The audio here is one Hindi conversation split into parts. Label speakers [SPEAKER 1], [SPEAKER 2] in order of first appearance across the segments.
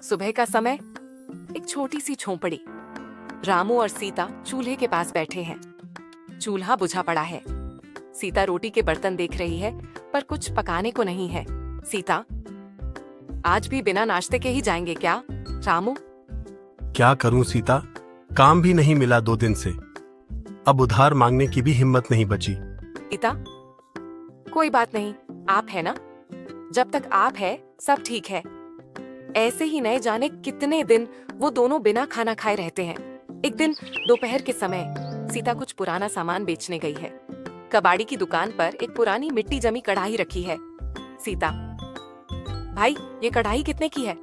[SPEAKER 1] सुबह का समय, एक छोटी सी झोंपड़ी। रामू और सीता चूल्हे के पास बैठे हैं। चूल्हा बुझा पड़ा है। सीता रोटी के बर्तन देख रही है, पर कुछ पकाने को नहीं है। सीता, आज भी बिना नाश्ते के ही जाएंगे क्या? रामू,
[SPEAKER 2] क्या करूं सीता, काम भी नहीं मिला 2 दिन से। अब उधार मांगने की भी हिम्मत नहीं बची।
[SPEAKER 1] सीता, कोई बात नहीं, आप है ना। जब तक आप है सब ठीक है। ऐसे ही नए जाने कितने दिन वो दोनों बिना खाना खाए रहते हैं। एक दिन दोपहर के समय सीता कुछ पुराना सामान बेचने गई है। कबाड़ी की दुकान पर एक पुरानी मिट्टी जमी कढ़ाई रखी है। सीता, भाई ये कढ़ाई कितने की है?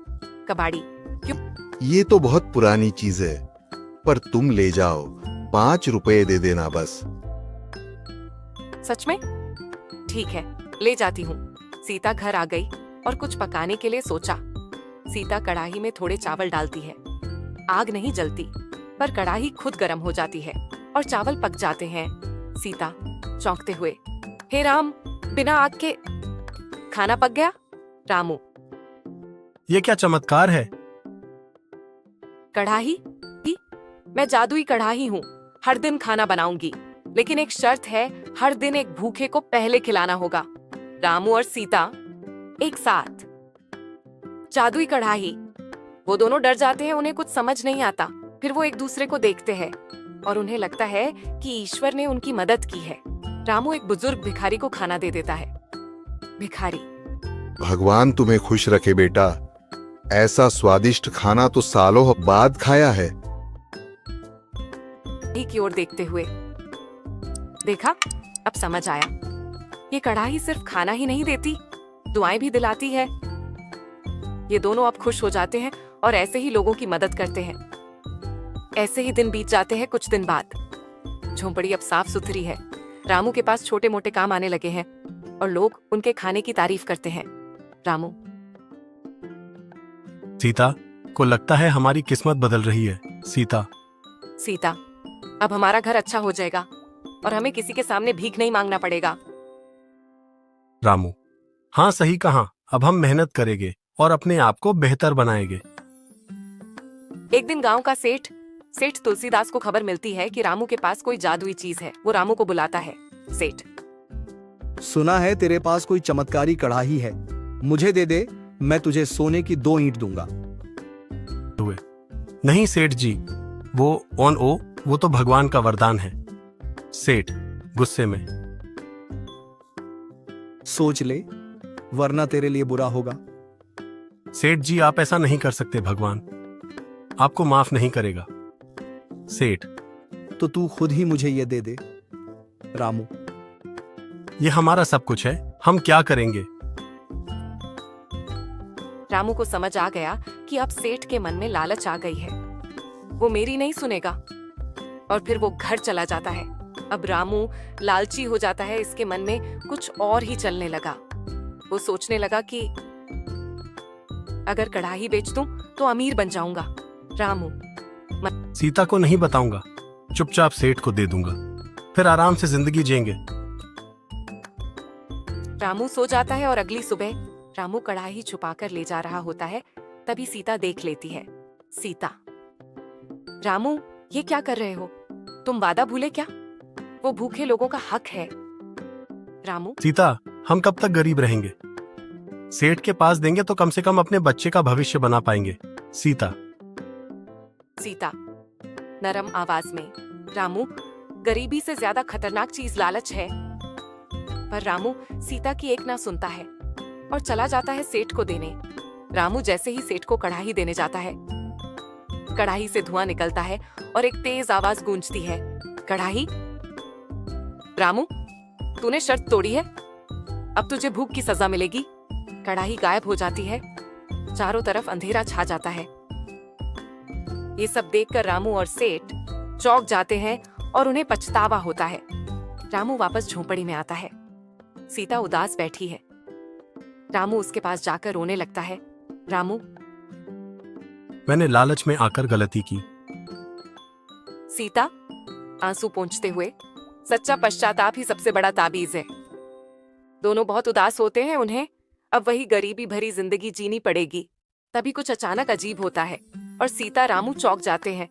[SPEAKER 1] कबाड़ी, क्यों?
[SPEAKER 3] ये तो बहुत पुरानी चीज है, पर तुम ले जाओ, 5 रुपए दे देना बस।
[SPEAKER 1] सच में? ठीक है, ले जाती हूँ। सीता घर आ गई और कुछ पकाने के लिए सोचा। सीता कढ़ाई में थोड़े चावल डालती है। आग नहीं जलती, पर कढ़ाई खुद गर्म हो जाती है और चावल पक जाते हैं। सीता चौंकते हुए, हे राम, बिना आग के खाना पक गया? रामू,
[SPEAKER 2] ये क्या चमत्कार है?
[SPEAKER 1] कढ़ाई? मैं जादुई कढ़ाई हूँ। हर दिन खाना बनाऊंगी, लेकिन एक शर्त है, हर दिन एक भूखे को पहले खिलाना होगा। रामू और सीता एक साथ। जादुई कढ़ाई। वो दोनों डर जाते हैं, उन्हें कुछ समझ नहीं आता। फिर वो एक दूसरे को देखते हैं और उन्हें लगता है कि ईश्वर ने उनकी मदद की है। रामू एक बुजुर्ग भिखारी को खाना दे देता है। भिखारी,
[SPEAKER 3] भगवान तुम्हें खुश रखे बेटा, ऐसा स्वादिष्ट खाना तो सालों बाद खाया है।
[SPEAKER 1] की ओर देखते हुए, देखा, अब समझ आया। ये कढ़ाई सिर्फ खाना ही नहीं देती, दुआएं भी दिलाती है। ये दोनों अब खुश हो जाते हैं और ऐसे ही लोगों की मदद करते हैं। ऐसे ही दिन बीत जाते हैं। कुछ दिन बाद झोंपड़ी अब साफ सुथरी है। रामू के पास छोटे मोटे काम आने लगे हैं और लोग उनके खाने की तारीफ करते हैं। रामू,
[SPEAKER 2] सीता को लगता है हमारी किस्मत बदल रही है। सीता,
[SPEAKER 1] सीता, अब हमारा घर अच्छा हो जाएगा और हमें किसी के सामने भीख नहीं मांगना पड़ेगा।
[SPEAKER 2] रामू, हाँ सही कहा, अब हम मेहनत करेंगे और अपने आप को बेहतर बनाएंगे।
[SPEAKER 1] एक दिन गांव का सेठ तुलसीदास को खबर मिलती है कि रामू के पास कोई जादुई चीज है। वो रामू को बुलाता है। सेठ,
[SPEAKER 4] सुना है तेरे पास कोई चमत्कारी कढ़ाई है, मुझे दे दे, मैं तुझे सोने की 2 ईंट दूंगा।
[SPEAKER 2] नहीं सेठ जी, वो तो भगवान का वरदान है। सेठ गुस्से में,
[SPEAKER 4] सोच ले, वरना तेरे लिए बुरा होगा।
[SPEAKER 2] सेठ जी आप ऐसा नहीं कर सकते, भगवान आपको माफ नहीं करेगा। सेठ,
[SPEAKER 4] तो तू खुद ही मुझे ये दे दे। रामू,
[SPEAKER 2] ये हमारा सब कुछ है, हम क्या करेंगे?
[SPEAKER 1] रामू को समझ आ गया कि अब सेठ के मन में लालच आ गई है। वो मेरी नहीं सुनेगा और फिर वो घर चला जाता है। अब रामू लालची हो जाता है। इसके मन में कुछ और ही चलने लगा। वो सोचने लगा कि अगर कढ़ाई बेच दूं तो अमीर बन जाऊंगा। रामू,
[SPEAKER 2] सीता को नहीं बताऊंगा, चुपचाप सेठ को दे दूंगा, फिर आराम से जिंदगी जिएंगे।
[SPEAKER 1] रामू सो जाता है और अगली सुबह रामू कढ़ाई छुपाकर ले जा रहा होता है। तभी सीता देख लेती है। सीता, रामू ये क्या कर रहे हो? तुम वादा भूले क्या? वो भूखे लोगों का हक है। रामू,
[SPEAKER 2] सीता, हम कब तक गरीब रहेंगे? सेठ के पास देंगे तो कम से कम अपने बच्चे का भविष्य बना पाएंगे। सीता,
[SPEAKER 1] सीता नरम आवाज में, रामू, गरीबी से ज्यादा खतरनाक चीज लालच है। पर रामू सीता की एक ना सुनता है और चला जाता है सेठ को देने। रामू जैसे ही सेठ को कढ़ाई देने जाता है, कढ़ाई से धुआं निकलता है और एक तेज आवाज गूंजती है, कढ़ाई? रामू, तूने शर्त तोड़ी है, अब तुझे भूख की सजा मिलेगी। कढ़ाई गायब हो जाती है। चारों तरफ अंधेरा छा जाता है। ये सब देखकर रामू और सेठ चौंक जाते हैं और उन्हें पछतावा होता है। रामू वापस झोंपड़ी में आता है। सीता उदास बैठी है। रामू उसके पास जाकर रोने लगता है। रामू,
[SPEAKER 2] मैंने लालच में आकर गलती की।
[SPEAKER 1] सीता आंसू पोंछते हुए, सच्चा पश्चाताप ही सबसे बड़ा ताबीज है। दोनों बहुत उदास होते हैं। उन्हें अब वही गरीबी भरी जिंदगी जीनी पड़ेगी। तभी कुछ अचानक अजीब होता है और सीता रामू चौंक जाते हैं।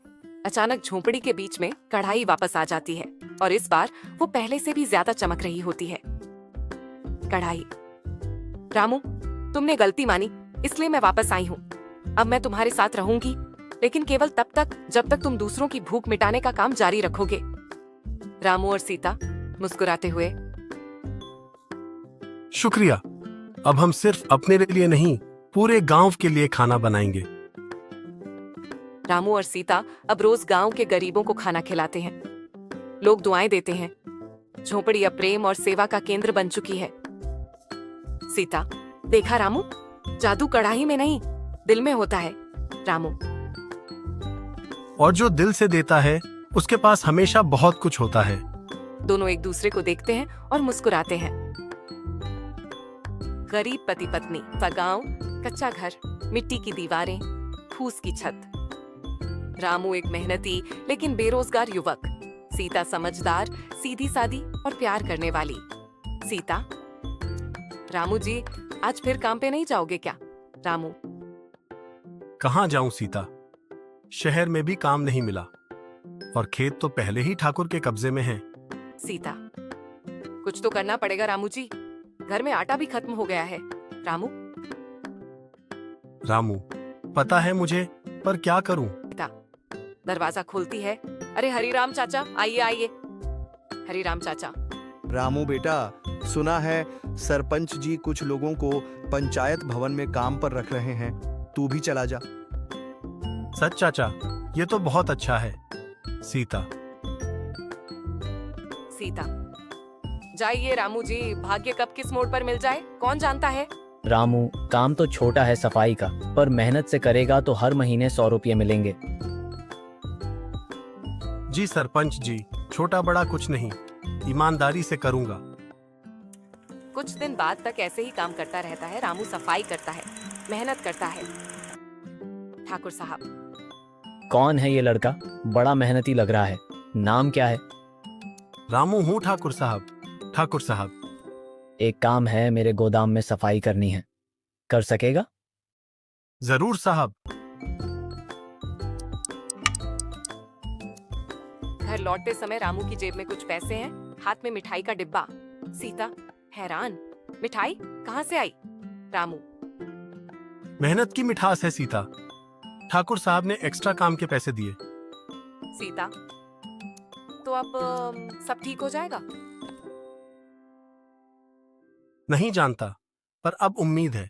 [SPEAKER 1] अचानक झोपड़ी के बीच में कढ़ाई वापस आ जाती है और इस बार वो पहले से भी ज्यादा चमक रही होती है। कढ़ाई। रामू, तुमने गलती मानी, इसलिए मैं वापस आई हूँ। अब मैं तुम्हारे साथ रहूंगी, लेकिन केवल तब तक जब तक तुम दूसरों की भूख मिटाने का काम जारी रखोगे। रामू और सीता मुस्कुराते हुए।
[SPEAKER 2] शुक्रिया। अब हम सिर्फ अपने लिए नहीं, पूरे गांव के लिए खाना बनाएंगे।
[SPEAKER 1] रामू और सीता अब रोज गांव के गरीबों को खाना खिलाते हैं। लोग दुआएं देते हैं। झोपड़ी अब प्रेम और सेवा का केंद्र बन चुकी है। सीता, देखा रामू, जादू कढ़ाई में नहीं, दिल में होता है। रामू।
[SPEAKER 2] और जो दिल से देता है उसके पास हमेशा बहुत कुछ होता है।
[SPEAKER 1] दोनों एक दूसरे को देखते हैं और मुस्कुराते हैं। गरीब पति पत्नी, गांव, कच्चा घर, मिट्टी की दीवारें, फूस की छत। रामू एक मेहनती लेकिन बेरोजगार युवक, सीता समझदार, सीधी सादी और प्यार करने वाली। सीता। रामू जी, आज फिर काम पे नहीं जाओगे क्या? रामू।
[SPEAKER 2] कहाँ जाऊं सीता, शहर में भी काम नहीं मिला और खेत तो पहले ही ठाकुर के कब्जे में है।
[SPEAKER 1] सीता। कुछ तो करना पड़ेगा रामू जी, घर में आटा भी खत्म हो गया है। रामू।
[SPEAKER 2] रामू, पता है मुझे, पर क्या करूं?
[SPEAKER 1] सीता दरवाजा खोलती है। अरे हरिराम चाचा, आइए आइए। हरिराम चाचा।
[SPEAKER 4] रामू बेटा, सुना है सरपंच जी कुछ लोगों को पंचायत भवन में काम पर रख रहे हैं, तू भी चला जा।
[SPEAKER 2] सच चाचा, ये तो बहुत अच्छा है। सीता।
[SPEAKER 1] सीता। जाइए रामू जी, भाग्य कब किस मोड़ पर मिल जाए कौन जानता है।
[SPEAKER 5] रामू, काम तो छोटा है सफाई का, पर मेहनत से करेगा तो हर महीने 100 रुपये मिलेंगे।
[SPEAKER 2] जी सरपंच जी, छोटा बड़ा कुछ नहीं, ईमानदारी से करूंगा।
[SPEAKER 1] कुछ दिन बाद तक ऐसे ही काम करता रहता है। रामू सफाई करता है, मेहनत करता है। ठाकुर साहब।
[SPEAKER 5] कौन है ये लड़का? बड़ा मेहनती लग रहा है। नाम क्या है?
[SPEAKER 2] रामू हूँ ठाकुर साहब। ठाकुर साहब।
[SPEAKER 5] एक काम है, मेरे गोदाम में सफाई करनी है, कर सकेगा?
[SPEAKER 2] जरूर साहब।
[SPEAKER 1] घर लौटते समय रामू की जेब में कुछ पैसे हैं, हाथ में मिठाई का डिब्बा। सीता हैरान, मिठाई कहाँ से आई? रामू।
[SPEAKER 2] मेहनत की मिठास है सीता, ठाकुर साहब ने एक्स्ट्रा काम के पैसे दिए।
[SPEAKER 1] सीता। तो अब सब ठीक हो जाएगा?
[SPEAKER 2] नहीं जानता, पर अब उम्मीद है।